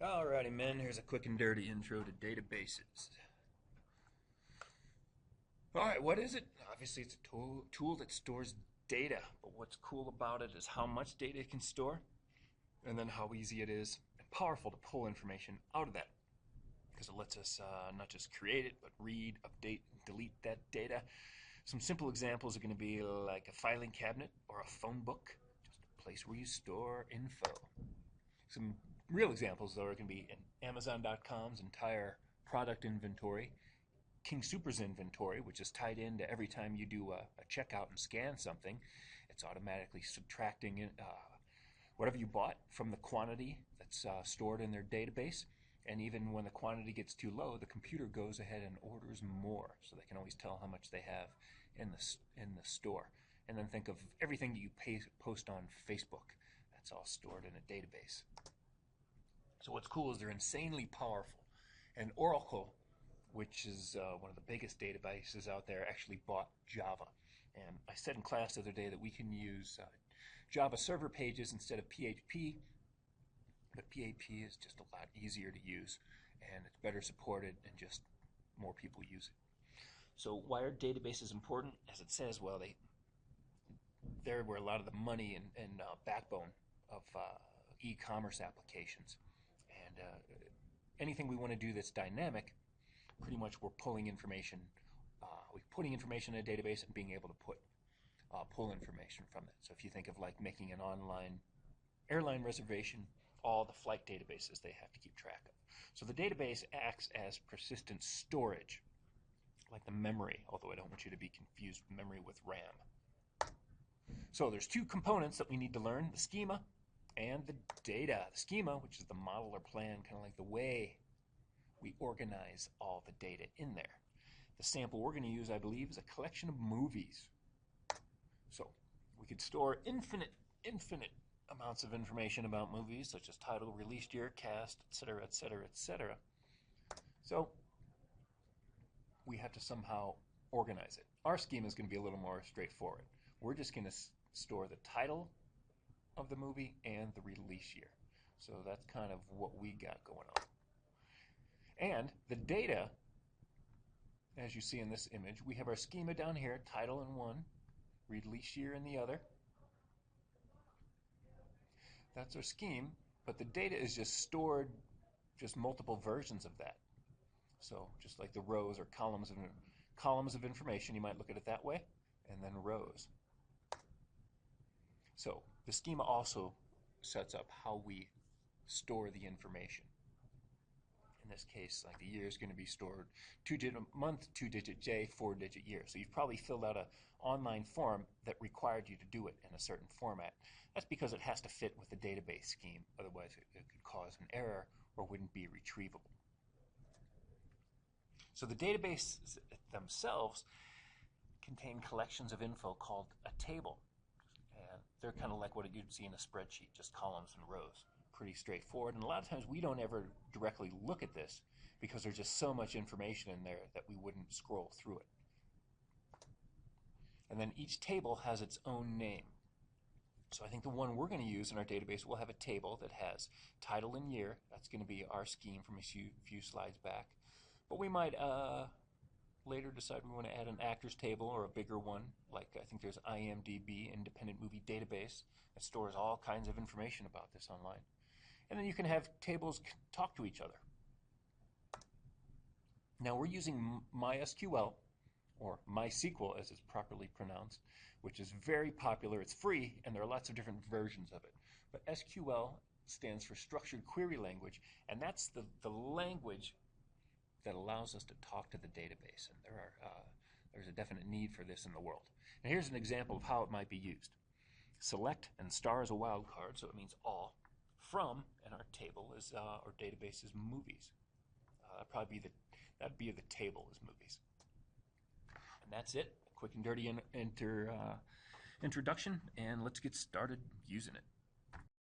Alrighty, men, here's a quick and dirty intro to databases. Alright, what is it? Obviously, it's a tool that stores data, but what's cool about it is how much data it can store, and then how easy it is and powerful to pull information out of that. Because it lets us not just create it, but read, update, and delete that data. Some simple examples are going to be like a filing cabinet or a phone book, just a place where you store info. Some real examples, though, are going to be in Amazon.com's entire product inventory, King Soopers inventory, which is tied into every time you do a checkout and scan something. It's automatically subtracting whatever you bought from the quantity that's stored in their database. And even when the quantity gets too low, the computer goes ahead and orders more, so they can always tell how much they have in the store. And then think of everything you post on Facebook. That's all stored in a database. So what's cool is they're insanely powerful. And Oracle, which is one of the biggest databases out there, actually bought Java. And I said in class the other day that we can use Java server pages instead of PHP, but PHP is just a lot easier to use, and it's better supported, and just more people use it. So why are databases important? As it says, well, they're where a lot of the money and backbone of e-commerce applications. And anything we want to do that's dynamic, pretty much we're pulling information. We're putting information in a database and being able to pull information from it. So if you think of like making an online airline reservation, all the flight databases they have to keep track of. So the database acts as persistent storage, like the memory, although I don't want you to be confused with memory with RAM. So there's two components that we need to learn, the schema and the data. The schema, which is the model or plan, kind of like the way we organize all the data in there. The sample we're going to use, I believe, is a collection of movies. So we could store infinite amounts of information about movies, such as title, release year, cast, etc., etc., etc. So we have to somehow organize it. Our schema is going to be a little more straightforward. We're just going to store the title of the movie and the release year. So that's kind of what we got going on. And the data, as you see in this image, we have our schema down here, title in one, release year in the other. That's our scheme, but the data is just stored, just multiple versions of that. So just like the rows or columns of information, you might look at it that way, and then rows. So the schema also sets up how we store the information. In this case, like the year is going to be stored 2-digit month, 2-digit day, 4-digit year. So you've probably filled out an online form that required you to do it in a certain format. That's because it has to fit with the database scheme. Otherwise, it could cause an error or wouldn't be retrievable. So the databases themselves contain collections of info called a table. And they're kind of like what you'd see in a spreadsheet, just columns and rows. Pretty straightforward, and a lot of times we don't ever directly look at this because there's just so much information in there that we wouldn't scroll through it. And then each table has its own name. So I think the one we're going to use in our database will have a table that has title and year. That's going to be our scheme from a few slides back. But we might later decide we want to add an actors table or a bigger one, like I think there's IMDb, Independent Movie Database, that stores all kinds of information about this online. And then you can have tables talk to each other. Now we're using mysql, or mysql as it's properly pronounced, which is very popular. It's free, and there are lots of different versions of it. But SQL stands for Structured Query Language, and that's the language that allows us to talk to the database. And there's a definite need for this in the world. And here's an example of how it might be used. Select and star is a wildcard, so it means all. From, and our table is, our database is movies. That'd be the table is movies. And that's it. Quick and dirty introduction, and let's get started using it.